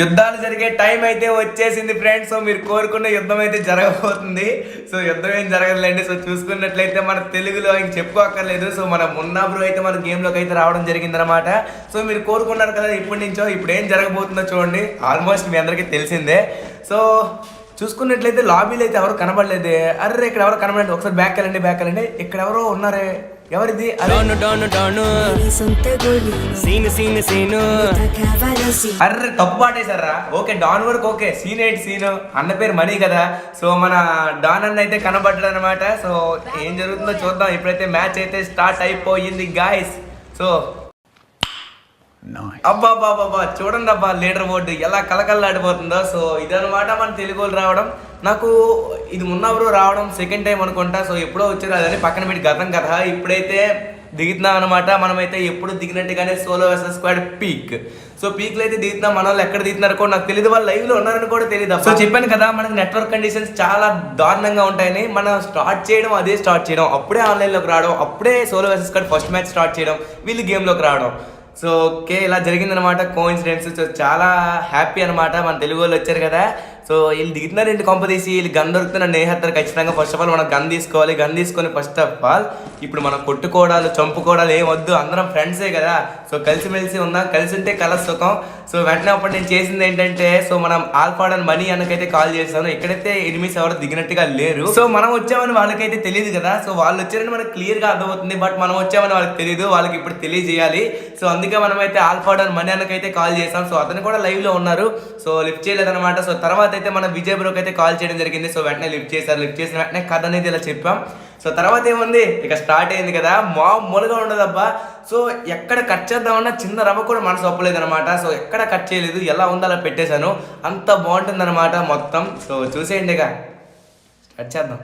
యుద్ధాలు జరిగే టైం అయితే వచ్చేసింది ఫ్రెండ్స్. సో మీరు కోరుకున్న యుద్ధం అయితే జరగబోతుంది. సో యుద్ధం ఏం జరగదులేండి. సో చూసుకున్నట్లయితే మన తెలుగులో ఇంక చెప్పుకోక్కర్లేదు. సో మన మున్నా బ్రో అయితే మన గేమ్లోకి అయితే రావడం జరిగిందనమాట. సో మీరు కోరుకున్నారు కదా ఇప్పటి నుంచో, ఇప్పుడు ఏం జరగబోతుందో చూడండి. ఆల్మోస్ట్ మీ అందరికీ తెలిసిందే. సో చూసుకున్నట్లయితే లాబీలో అయితే ఎవరు కనబడలేదే. అర్రే ఇక్కడ ఎవరు కనబడలేదు. ఒకసారి బ్యాక్ వెళ్ళండి. ఇక్కడ ఎవరో ఉన్నారే. ఎవరిది? అర్రే తప్పు పాటేశారా. ఓకే డాన్ వరకు ఓకే. సీన్ ఏంటి సీన్? అన్న పేరు మనీ కదా. సో మన డాన్ అన్న అయితే కనబడ్డాడు అనమాట. సో ఏం జరుగుతుందో చూద్దాం. ఇప్పుడైతే మ్యాచ్ అయితే స్టార్ట్ అయిపోయింది గాయస్. సో అబ్బా చూడండి అబ్బా లీడర్ బోర్డు ఎలా కలకల్లాడిపోతుందో. సో ఇదనమాట మన తెలుగు వాళ్ళు రావడం. నాకు ఇది మున్నాబ్రో రావడం సెకండ్ టైం అనుకుంటా. సో ఎప్పుడో వచ్చారు అదని పక్కన పెట్టి గతం కదా. ఇప్పుడైతే దిగుతున్నాం అనమాట. మనమైతే ఎప్పుడు దిగినట్టుగానే solo versus squad peak. So పీక్లో అయితే దిగుతున్నాం. మన వాళ్ళు ఎక్కడ దిగుతున్నారు కూడా నాకు తెలియదు. వాళ్ళు లైవ్లో ఉన్నారని కూడా తెలియదు. సో చెప్పాను కదా మనకి నెట్వర్క్ కండిషన్స్ చాలా దారుణంగా ఉంటాయని. మనం స్టార్ట్ చేయడం అప్పుడే ఆన్లైన్లోకి రావడం, అప్పుడే solo versus squad first match start చేయడం, వీళ్ళు గేమ్లోకి రావడం. సో ఓకే ఇలా జరిగిందనమాట కోఇన్సిడెన్స్. సో చాలా హ్యాపీ అనమాట. మన తెలుగు వాళ్ళు వచ్చారు కదా. సో వీళ్ళు దిగుతున్నారండి కొంప తీసి. వీళ్ళు గన్ దొరుకుతున్న నేహత్తరు ఖచ్చితంగా. ఫస్ట్ ఆఫ్ ఆల్ మనం గన్ తీసుకోవాలి. గన్ తీసుకొని ఫస్ట్ ఆఫ్ ఆల్ ఇప్పుడు మనం కొట్టుకోవడాలు చంపుకోవడాలు ఏం వద్దు. అందరం ఫ్రెండ్సే కదా. సో కలిసిమెలిసి ఉందాం. కలిసి ఉంటే కల సుఖం. సో వెంటనే అప్పుడు నేను చేసింది ఏంటంటే, సో మనం ఆల్ఫాడన్ మనీ అన్నకైతే కాల్ చేస్తాను. ఇక్కడైతే ఎనిమిస్ ఎవరు దిగినట్టుగా లేరు. సో మనం వచ్చామని వాళ్ళకైతే తెలియదు కదా. సో వాళ్ళు వచ్చారని మనకు క్లియర్గా అర్థమవుతుంది. బట్ మనం వచ్చామని వాళ్ళకి తెలియదు. వాళ్ళకి ఇప్పుడు తెలియజేయాలి. సో అందుకే మనమైతే ఆల్ఫాడన్ మనీ అన్నకైతే కాల్ చేస్తాం. సో అతను కూడా లైవ్లో ఉన్నారు. సో లిఫ్ట్ చేయలేదన్నమాట. సో తర్వాత అయితే మన విజయ్ బ్రోకి అయితే కాల్ చేయడం జరిగింది. సో వెంటనే లిఫ్ట్ చేశారు. లిఫ్ట్ చేసిన వెంటనే కథ అనేది ఇలా చెప్పాం. సో తర్వాత ఏముంది, ఇక స్టార్ట్ అయింది కదా. మామూలుగా ఉండదబ్బా. సో ఎక్కడ కట్ చేద్దామన్నా చిన్న రవ్వ కూడా మనసు ఒప్పలేదు అనమాట. సో ఎక్కడ కట్ చేయలేదు, ఎలా ఉందో అలా పెట్టేశాను. అంత బాగుంటుంది అనమాట మొత్తం. సో చూసేయండి ఇక కట్ చేద్దాం.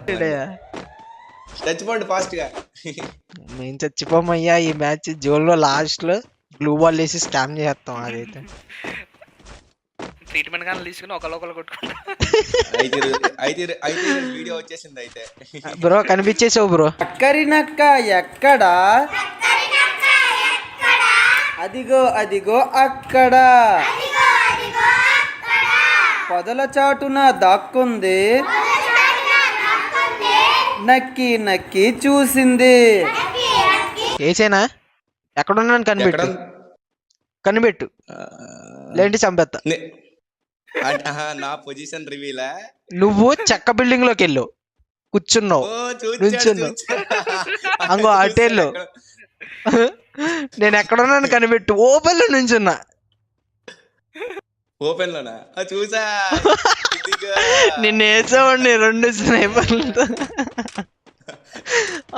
చచ్చిపోండి ఫాస్ట్ గా. మేము చచ్చిపోమయ్యా ఈ మ్యాచ్. జోన్ లో లాస్ట్ లో గ్లూ బాల్ వేసి స్కామ్ చేస్తాం. అదైతే ట్రీట్మెంట్ కానీ తీసుకుని ఒకళ్ళు కొట్టుకుంటా. వీడియో వచ్చేసింది అయితే. Bro కనిపించేసావు bro. అక్కరినక్క ఎక్కడా? అదిగో అక్కడ పొదల చాటున దాక్కుంది. నక్కి చూసింది. ఏసేనా ఎక్కడున్నాను కనిపెట్టు లేంటి చంపేస్తా. నా పొజిషన్ రివీలా. నువ్వు చెక్క బిల్డింగ్ లోకి వెళ్ళు, కూర్చున్నావు, నుంచున్నావు. అంగో అటెళ్ళు. నేను ఎక్కడున్నాను కనిపెట్టు. ఓపెన్ లో నుంచున్నా. ఓపెన్ లోనా చూసా. నిన్ను వేసావండి 2 స్నైపర్లతో.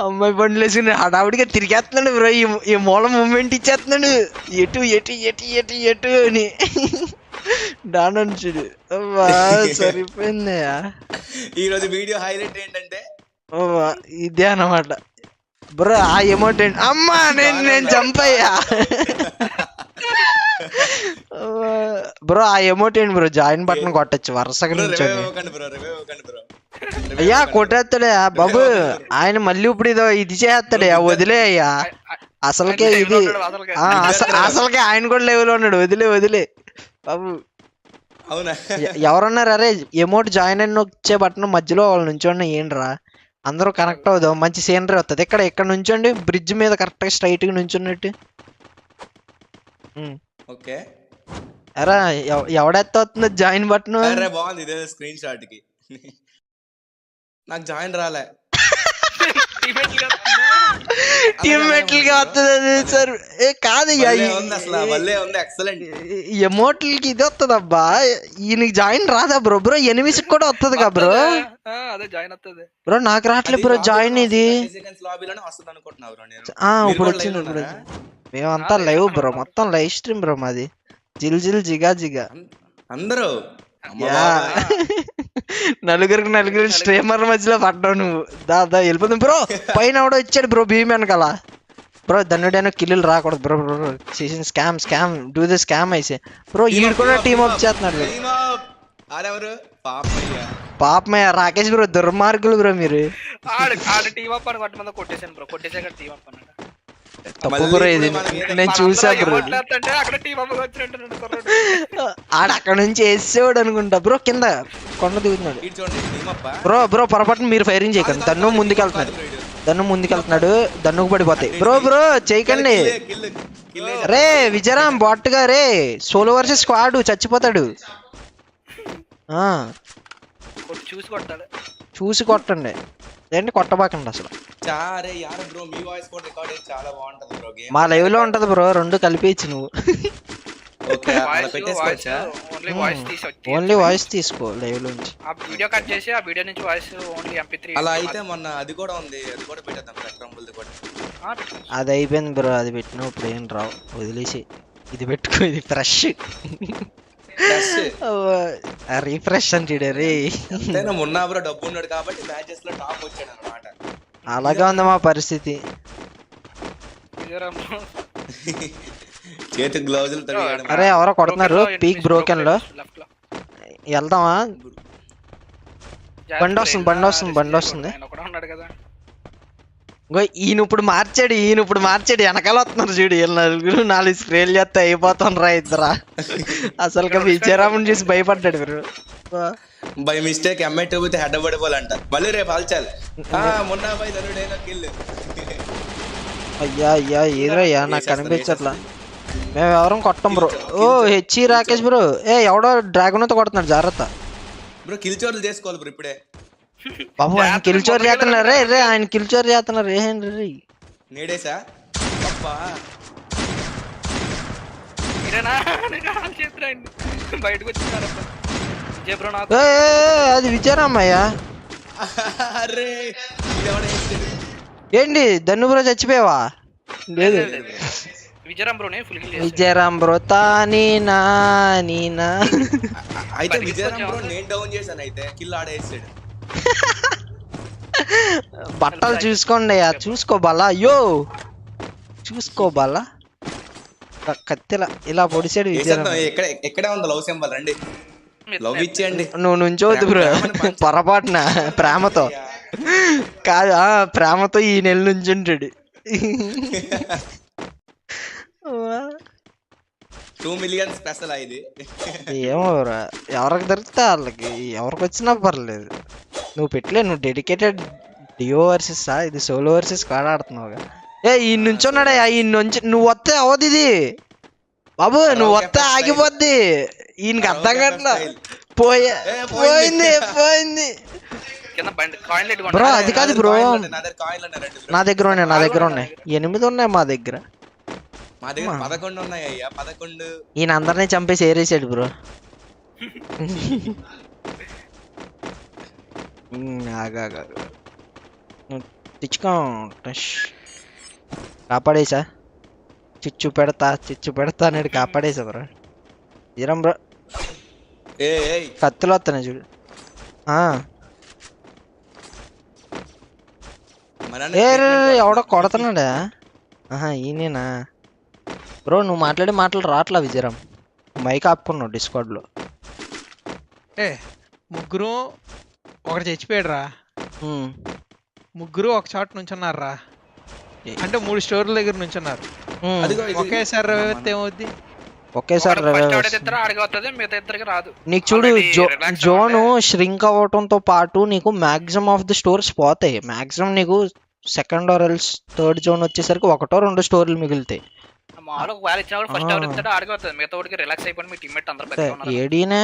అమ్మాయి బండ్లు వేసుకుని హడావుడిగా తిరిగేస్తున్నాడు బ్రో. ఈ మూల మూమెంట్ ఇచ్చేస్తున్నాడు. ఎటు అని డాన్ చూడు. సరిపోయింది. ఈ రోజు వీడియో హైలైట్ ఏంటంటే ఇదే అన్నమాట బ్రో. ఆ ఎమౌంట్ ఏంటి? అమ్మా నేను చంపయ్యా బ్రో. ఆ ఎమౌంట్ ఏంటి బ్రో? జాయిన్ బటన్ కొట్టచ్చు వరుసగా నుంచి. అయ్యా కొట్టేస్తాడే బాబు ఆయన. మళ్ళీ ఇప్పుడు ఇది చేస్తాడే. వదిలే అయ్యా. అసలుకే ఆయన కూడా లెవెల్ ఉన్నాడు. వదిలే బాబు. అవునా? ఎవరన్నారు? అరే ఎమౌంట్ జాయిన్ అయిన వచ్చే బటన్ మధ్యలో వాళ్ళు నుంచోండి. ఏంట్రా అందరూ కనెక్ట్ అవుదాం. మంచి సీనరీ వస్తుంది. ఇక్కడ నుంచోండి. బ్రిడ్జ్ మీద కరెక్ట్ గా స్ట్రైట్ గా నుంచున్నట్టు. ఓకే అరా ఎవడెత్తుంది జాయిన్ బటన్? బాగుంది. ఇదే స్క్రీన్ షాట్ కి నాకు జాయిన్ రాలే. టీమ్మేట్లకి వస్తుంది సార్. కాదు ఎమోట్లకి ఇది వస్తుంది అబ్బా. ఈయనకి జాయిన్ రాదా బ్రో? ఎనిమిస్ కూడా వస్తుంది కదా బ్రో. బ్రో నాకు రావట్లేదు బ్రో జాయిన్. ఇది ఇప్పుడు వచ్చింది. మేమంతా లైవ్ బ్రో. మొత్తం లైవ్ స్ట్రీమ్ బ్రో మాది. జిల్ జిగా అందరూ నలుగురు స్ట్రీమర్ మధ్యలో పడ్డావు నువ్వు. దాదా వెళ్ళిపోతుంది బ్రో. పైన ఎవడో ఇచ్చాడు బ్రో భీమ్ వెనకాల. బ్రో దన్నుడైనా కిల్లులు రాకూడదు బ్రో. చేసిన స్కామ్ డూ ద స్కామ్ అయితే బ్రో. ఈడు కూడా టీమ్ అప్ చేస్తున్నాడు. పాపమయ్య రాకేష్ బ్రో దుర్మార్గులు బ్రో మీరు. తప్పు బ్రో ఇది నేను చూసా బ్రో మాట్లాడుతుంటే అక్కడ టీం అమ్మగా వచ్చినట్టు కుర్రాడు. ఆడ అక్కడ నుంచి వేసేవాడు అనుకుంటా బ్రో కింద కొండ దిగుతున్నాడు ఇటు చూడండి టీమప్ప బ్రో పొరపాటున మీరు ఫైరింగ్ చేయకండి దన్ను ముందుకెళ్తున్నాడు దన్నుకు పడిపోతాయి బ్రో చేయకండి కిల్ రే విజయరామ్ బాట్గా రే సోలో వర్సెస్ స్క్వాడ్ చచ్చిపోతాడు ఆ కొట్టి చూసి కొట్టాలి. చూసి కొట్టండి ఏంటి కొట్టబాకండి అసలు చారే యార్ బ్రో మీ వాయిస్ కూడా రికార్డ్ అయ్యి చాలా బాగుంటది బ్రో గేమ్. మా లైవ్ లో ఉంటది బ్రో రెండు కలిపేయచ్చు నువ్వు ఓకే అలా పెట్టేసుకోవచ్చా? ఓన్లీ వాయిస్ తీసి వచ్చి ఓన్లీ వాయిస్ తీసుకో లైవ్ లోంచి ఆ వీడియో కట్ చేసి ఆ వీడియో నుంచి వాయిస్ ఓన్లీ MP3 అలా అయితే మొన్న అది కూడా ఉంది, అది కూడా పెట్టేద్దాం పెట్రంబుల్ది కూడా. అది అయిపోయింది బ్రో అది పెట్టినప్పుడు ఏం రావు వదిలేసి ఇది పెట్టుకో ఇది ఫ్రెష్ రీఫ్రెష్ అంటే రే ఎంతైనా మొన్న బ్రో డబ్బు ఉన్నాడు కాబట్టి మ్యాచెస్ లో టాప్ వచ్చాడు అన్నమాట. అలాగే ఉంది మా పరిస్థితి చేతి గ్లౌజులు తడిగాడు. అరే ఎవరో కొడుతున్నారు పీక్ బ్రోకెన్ లో వెళ్దామా బండి వస్తుంది ఉన్నాడు కదా. ఇంకో ఈయన ఇప్పుడు మార్చాడు వెనకాల వస్తున్నారు చూడు వీళ్ళు నలుగురు 4 స్ప్రేలు చేస్తే అయిపోతాను రా ఇద్దరా అసలు విజయరాముని చూసి భయపడ్డాడు మీరు బై మిస్టేక్ ఎంఐ టూబితే హెడ్ పడిపోవాలంట మళ్ళీ రేపు ఆల్చాలి. మొన్న బై ధనుడైనా కిల్. అయ్యా ఏదయ్యా నాకు కనిపించట్లా మేము ఎవరం కొట్టం బ్రో ఓ హెచ్చి రాకేష్ బ్రో ఎవడో డ్రాగన్ తో కొడుతున్నాడు జాగ్రత్త బ్రో కిల్ చోర్లు చేసుకోవాలి బ్రో ఇప్పుడే. బాబు ఆయన కిల్చోర్ చేస్తున్నారు రే ఆయన కిల్చోర్ చేస్తున్నారు ఏంటి రే నేడేసా అబ్బా బయటకు వచ్చినారు విజయబ్రో నాకు అది విజయరామయ్యా అరే ఏంటి ధన్ను బ్రో చచ్చిపోయావా లేదు విజయరామ్ బ్రోనే ఫుల్ కిల్ విజయరామ్ బ్రో నీనా అయితే విజయరామ్ బ్రో నేను డౌన్ చేశాను అయితే కిల్ ఆడేసాడు. బట్టలు చూసుకోండి చూసుకో బాలా కత్తిలా ఇలా పొడిచాడు విజయరామ్. ఎక్కడే ఉంది లవ్ సింబల్ రండి లవ్ ఇచ్చేయండి. నువ్వు నుంచోవద్దు బ్రో పొరపాటున ప్రేమతో కాదు ప్రేమతో ఈ నెల నుంచి ఉంటాడు 2 మిలియన్ స్పెషల్ ఇది. ఏమో ఎవరికి దొరికితే వాళ్ళకి ఎవరికి వచ్చినా పర్లేదు నువ్వు నువ్వు డెడికేటెడ్ డియో వర్సెస్ ఇది సోలో వర్సెస్ ఆడుతున్నావుగా ఈ నుంచి ఉన్నాడే ఈ నుంచి నువ్వు వస్తే అవద్దు ఇది బాబు నువ్వు వస్తే ఆగిపోద్ది ఈయనకి అర్థం కావట్లా పోయింది బ్రో అది కాదు బ్రో నా దగ్గర ఉన్నాయి 8 ఉన్నాయి మా దగ్గర 11 ఉన్నాయి అయ్యా 11. ఈయన అందరినీ చంపేసి ఏరేసాడు బ్రో తెచ్చుకో కాపాడేసా చిచ్చు పెడతా అనేది కాపాడేసా బ్రో జీరం బ్రో కత్తులు వస్తున్నాయి చూడు ఎవడో కొడుతున్నాడా ఈయనేనా బ్రో నువ్వు మాట్లాడే మాటలు రావట్లా విజయరామ్ మైక్ ఆపుకున్నావు డిస్కార్డ్ లో ముగ్గురు ఒకటి చచ్చిపోయాడు రా ముగ్గురు ఒక చోట నుంచున్నారా అంటే 3 స్టోర్ల దగ్గర నుంచున్నారు ఒకేసారి ఏమవుద్ది ఒకేసారి నీకు చూడు జోను ష్రింక్ అవ్వటంతో పాటు నీకు మాక్సిమం ఆఫ్ ది స్టోర్స్ పోతాయి మాక్సిమం నీకు second or else third zone వచ్చేసరికి 1-2 స్టోర్లు మిగులుతాయి ఏడీనా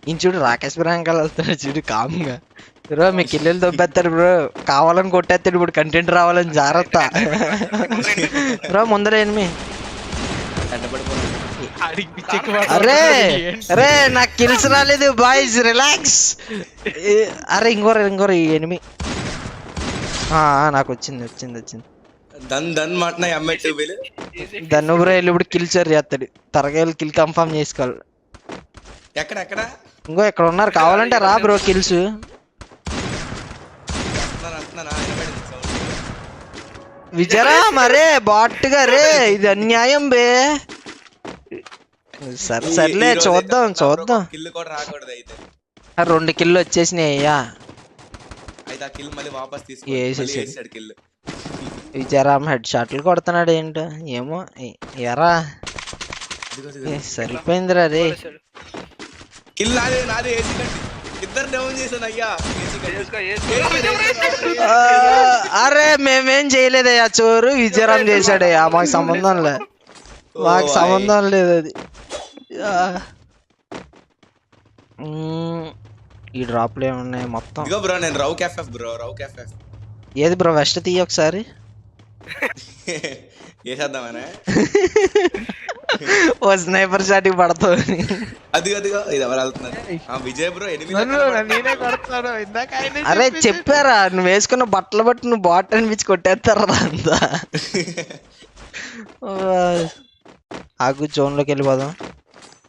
ఈయన చూడు రాకేష్ బ్రాంకాలు వెళ్తాడు చూడు కామ్గా బ్రో మీ కిల్లెలు దొబ్బేస్తాడు బ్రో కావాలని కొట్టేస్తాడు ఇప్పుడు కంటెంట్ రావాలని జాగ్రత్త బ్రో ముందర ఎనిమి అరే నాకు కిల్స్ రాలేదు బాయ్స్ రిలాక్స్ అరే ఇంకోరు ఎనిమి నాకు వచ్చింది దన్ను బ్రో వెళ్ళి ఇప్పుడు కిల్ చర్ చేస్తాడు తరగా కిల్ కన్ఫర్మ్ చేసుకోవాలి ఇంకో ఇక్కడ ఉన్నారు కావాలంటే రా బ్రో కిల్స్ విజరా మరే బాట్గా రే ఇది అన్యాయం బే సర్లే చూద్దాం 2 కిల్లు వచ్చేసినాయి అయ్యా విజయరామ్ హెడ్ షాట్లు కొడుతున్నాడు ఏంటో ఏమో ఎరా సరిపోయిందిరా రే. కిల్ నాదే ఏసీ కండి ఇద్దరు డౌన్ చేశాను అయ్యా ఏసీ కండి. అరే మేమేం చేయలేదయ్యా, చోరు విజయరామ్ చేశాడయ్యా, మాకు సంబంధం లేదు, మాకు సంబంధం లేదు అది. ఈ డ్రాప్లు ఏమున్నాయి మొత్తం? ఇదిగో బ్రో నేను రౌ ఎఫ్ఎఫ్ బ్రో, రౌ ఎఫ్ఎఫ్. ఏది బ్రో వెస్ట్ తీయ ఒకసారి వేసేద్దామనే. ఓ స్నైపర్ షాట్ పడతావు. అదిగో ఇది ఎవరు వెళ్తున్నారు? విజయ్ బ్రో నేనే కొడతాను ఇందాక ఆయనే అరే చెప్పేసి- చెప్పారా, నువ్వు వేసుకున్న బట్టలు బట్టి నువ్వు బాట్ అనిపించి కొట్టేస్తారా అంతా. ఆగు జోన్ లోకి వెళ్ళిపోదాం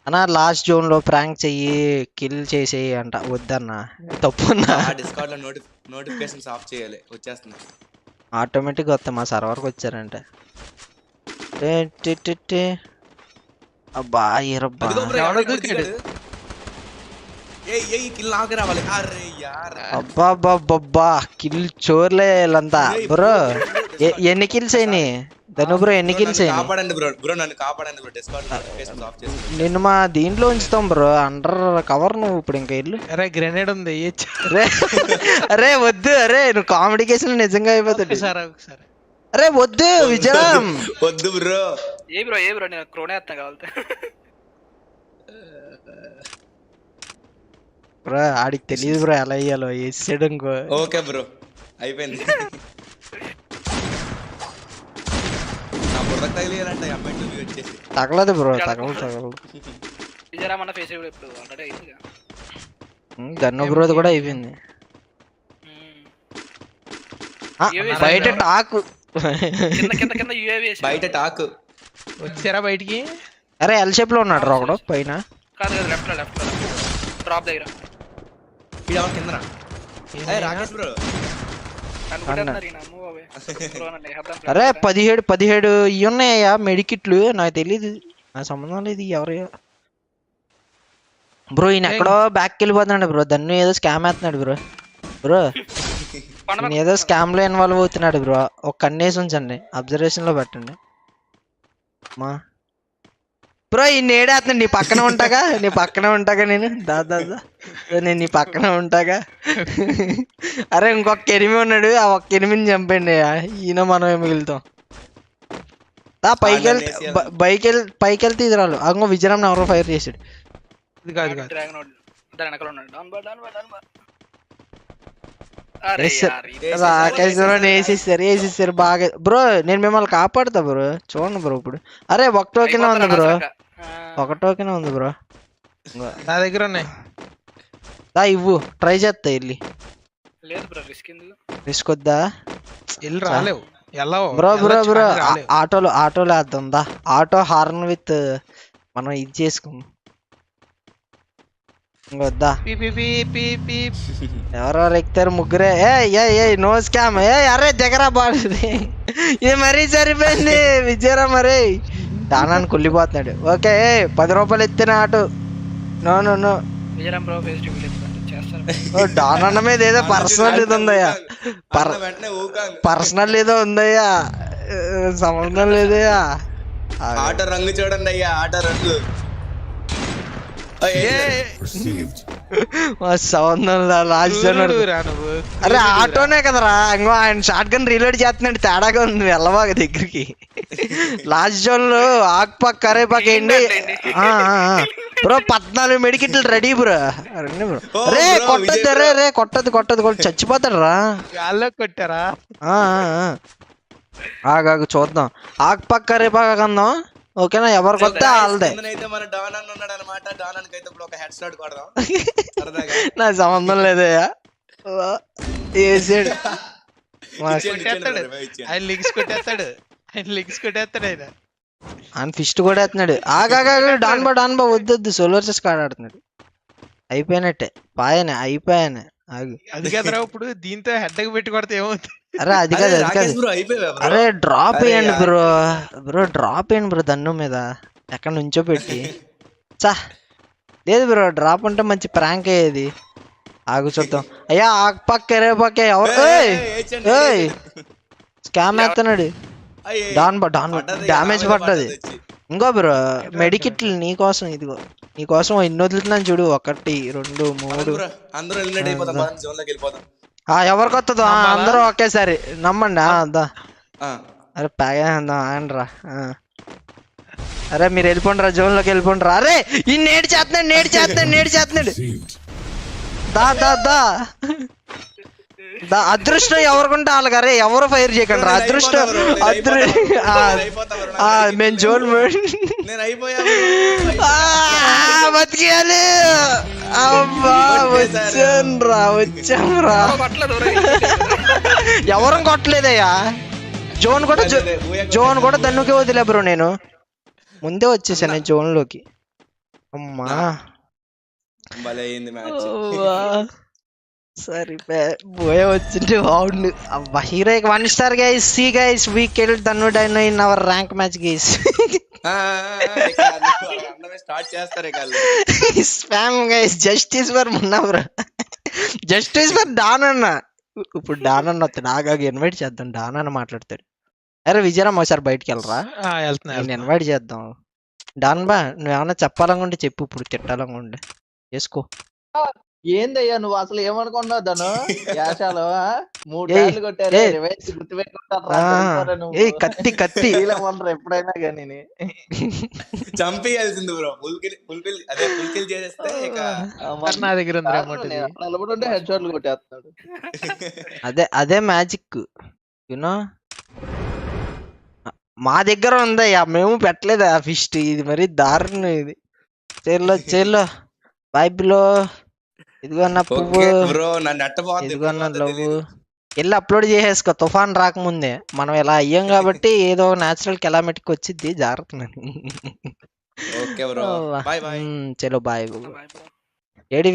అన్నా. లాస్ట్ జోన్ లో ప్రాంక్ చెయ్యి, కిల్ చేసేయి అంట. వద్దన్నా, తప్పున్నా. డిస్కౌంట్ లో నోటిఫికేషన్స్ ఆఫ్ చేయాలి, వచ్చేస్తున్నాయి ఆటోమేటిక్ వస్తాయి. మా సర్వర్కి వచ్చారంటే అబ్బా ఇరబ్బా. అదిగో బ్రో ఎవడో ఎవడో దూకాడు. ఏయ్ కిల్ నాకు రావాలి. అరే యార్ అబ్బా కిల్ చోర్లే వీళ్ళంతా. బ్రో ఎన్ని కిల్స్ అయినాయి ధను బ్రో? ఎన్ని కిల్స్ అయినాయి? కాపాడండి బ్రో నన్ను కాపాడండి బ్రో. డిస్కౌంట్ నోటిఫికేషన్స్ ఆఫ్ చేసి నిన్ను మా దీంట్లో ఉంచుతాం బ్రో, అండర్ కవర్. నువ్వు ఇప్పుడు ఇంకా ఇల్లు అరే గ్రెనేడ్ ఉంది రే. అరే వద్దు, అరే నువ్వు కామెడీ కేసులు నిజంగా అయిపోతాడు. ఒకసారి అరే వద్దు విజయరామ్. వద్దు బ్రో. ఏ బ్రో నేను క్రోనే వేస్తాను కావాలంటే. బ్రో ఆడికి తెలియదు బ్రో ఎలా అయ్యాలో, వేసాడు ఇంకో. ఓకే బ్రో అయిపోయింది. నా బుర్రకు తగిలేయాలంట అమ్మాయి వచ్చేసి. తగలదు బ్రో, తగలదు. విజయరామ్ అన్న ఫేస్ ఇప్పుడు ఆల్రెడీ అయింది. గన్ను బ్రోది కూడా అయిపోయింది. బయట టాకు. కింద యూఏవి బయట టాక్. వచ్చారా బయటికి? అరే ఎల్ షేప్ లో ఉన్నాడు ఒకడు పైన. కాదు లెఫ్ట్ లో డ్రాప్ దగ్గర ఇక్కడ కిందనా? రాకేష్ బ్రో అరే 17 ఇవి ఉన్నాయా మెడికిట్లు? నాకు తెలీదు, నా సంబంధం లేదు. ఎవరయ్యా బ్రో? ఈయన ఎక్కడో బ్యాక్ వెళ్ళిపోతున్నాడు బ్రో. దన్ను ఏదో స్కామ్ వేస్తున్నాడు బ్రో. ఈయన ఏదో స్కామ్ లో ఇన్వాల్వ్ అవుతున్నాడు బ్రో. ఒక కన్నేసి ఉంచండి, అబ్జర్వేషన్ లో పెట్టండి మా బ్రో. ఈ నేడేస్తున్నాడు. నీ పక్కన ఉంటాగా నేను నేను నీ పక్కన ఉంటాగా. అరే ఇంకొక ఎనిమి ఉన్నాడు, ఆ ఒక్క ఎనిమిని చంపండి, ఈయన మనం మిగులుతాం. పైకి వెళ్తే ఇది రాలు. అంగో విజయరామ్ ఎవరో ఫైర్ చేసాడు. ఇది కాదు డ్రాగన్ దాని వెనకాల ఉన్నాడు. రాకేష్ వేసేసారు బాగా బ్రో. నేను మిమ్మల్ని కాపాడుతా బ్రో, చూడండి బ్రో. ఇప్పుడు అరే ఒక టోకెన్ ఉంది బ్రో, ఒక టోకెన్ ఉంది బ్రో. నా దగ్గర ఉన్నాయి. ఇవ్వు, ట్రై చేస్తా వెళ్ళి. లేదు బ్రో రిస్క్ వద్దా? వెళ్ళి రాలేవు బ్రో. ఆటోలో వేద్దాం దా. ఆటో హార్న్ విత్ మనం ఇది చేసుకుందాం. ఇంకొద్దా? ఎవరెవరు ఎక్కుతారు? ముగ్గురే. ఏ నో స్కామ్. అరే దగ్గర బాగుంది. ఇది మరీ సరిపోయింది విజయరామ్. మరీ దానాన్ని కుళ్ళిపోతున్నాడు. ఓకే 10 రూపాయలు ఎత్తిన auto. No Vijayaram bro face చేస్తారు. డానన్న మీద ఏదో పర్సనల్ ఇది ఉందయ్యా, పర్సనల్ ఏదో ఉందయ్యా, సంబంధం లేదయ్యా. ఆటో రంగు చూడండి అయ్యా, ఆటో రంగు. సంబంధం అరే ఆటోనే కదరా. ఇంకో ఆయన షార్ట్ గన్ రీలోడ్ చేస్తున్నాడు, తేడాగా ఉంది. వెళ్ళబాగా దగ్గరికి. లాస్ట్ జోన్ లో ఆకుపక్క కరేపాక ఏంటి బ్రో? 14 మెడికిట్లు రెడీ బ్రో. రే కొట్టద్దు, రే కొట్టద్దు, చచ్చిపోతాడు రా. కొట్టారా? ఆగాగు చూద్దాం. ఆకుపక్క కరేపాక కందాం. ఓకేనా? ఎవరికి వస్తే వాళ్ళదే. నా సంబంధం లేదయ్యా. వేసాడు ఆయన లిగ్స్ కొట్టేస్తాడు ఆయన. ఆయన ఫిస్ట్ కూడా వేస్తున్నాడు. ఆగాగా డాన్ బా వద్దు. సోలార్ చెస్ కార్డ్ ఆడుతున్నాడు. అయిపోయినట్టే, అయిపోయాను. అది కదరా ఇప్పుడు దీంతో హెడ్ పెట్టి కొడితే ఏమవుతుంది? అరే అది కాదు. అరే డ్రాప్ వేయండి బ్రో, డ్రాప్ వేయండి బ్రో. దన్ను మీద ఎక్కడ నుంచో పెట్టి. లేదు బ్రో, డ్రాప్ అంటే మంచి ప్రాంక్ అయ్యేది. ఆగు చూద్దాం. అయ్యా ఆకుపక్క రేపక్క ఎవరు? స్కామ్ వేస్తున్నాడు. డాన్ డ్యామేజ్ పడ్డది. ఇంకో బ్రో మెడికిట్లు నీకోసం, ఇదిగో నీకోసం ఎన్ని వదులుతున్నాను చూడు. 1 2 3. అందరూ ఎలిమినేట్ అయిపోతాం, జోన్ లోకి వెళ్ళిపోతాం. ఎవరికి వస్తుందో అందరూ ఒకేసారి నమ్మండి. అదా ఆ, అరే ప్యాగేద్దాం ఆయండ్రా. అరే మీరు వెళ్ళిపోండిరా, జోన్ లోకి వెళ్ళిపోండిరా. అరే ఈ నేడు చేస్తున్నాడు. దా దా దా దా అదృష్టం ఎవరికుంటే వాళ్ళకి. అరే ఎవరు ఫైర్ చేయకండి రా. అదృష్టం మేము జోన్ నేను అయిపోయా. బతికేయాలి. అబ్బా వచ్చాం రా. ఎవరం కొట్టలేదయ్యా. జోన్ కూడా దన్నుకే వదిలే బ్రో. నేను ముందే వచ్చేసాను నేను జోన్ లోకి. అమ్మా భలే అయింది మ్యాచ్. సరే పోయే వచ్చింటే బాగుండు. అబ్బా heroic 1 star guys. See guys we killed Dhanu dino in our rank match guys. Start చేస్తారే spam guys. Justice for Munna bro. Justice for don అన్న. ఇప్పుడు డాన్ అన్న వస్తాడు. ఆగాగా ఇన్వైట్ చేద్దాం. డాన్ అన్న మాట్లాడతాడు. అరే విజయరామ్ ఒకసారి బయటికి వెళ్ళరా, నేను ఇన్వైట్ చేద్దాం. డాన్ బా నువ్వేమన్నా చెప్పాలనుకుంటే చెప్పు. ఇప్పుడు తిట్టాలనుకుంటే చేసుకో. ఏందయ్యా నువ్వు అసలు ఏమనుకున్నావు ధను? యాషాలు 3 ఏయ్, టార్లు కొట్టారు. ఏయ్. రివైజ్ కత్తి ఎప్పుడైనా కానీ చంపేయాల్సింది బ్రో. ఫుల్ఫిల్ చేసేస్తే ఇక నా దగ్గర ఉంది remote ఇది. నిలబడి హెడ్ షాట్లు కొట్టేస్తున్నాడు. అదే మ్యాజిక్ యునో. మా దగ్గర ఉందయ్యా, మేము పెట్టలేదు ఆ ఫిస్ట్. ఇది మరి దారుణం ఇది. చేర్లో బైబిలో ఇదిగో అన్న పువ్వు, బ్రో నన్ను అట్టబోద్ది. ఇదిగో అన్న లవ్. వెళ్ళి అప్లోడ్ చేసేసుకో తుఫాన్ రాకముందే. మనం ఇలా అయ్యాం కాబట్టి ఏదో న్యాచురల్ కెలామిటీకి వచ్చింది. జాగ్రత్త. Okay bro, by by. చలో బాయ్. Bye, bro. ఏడి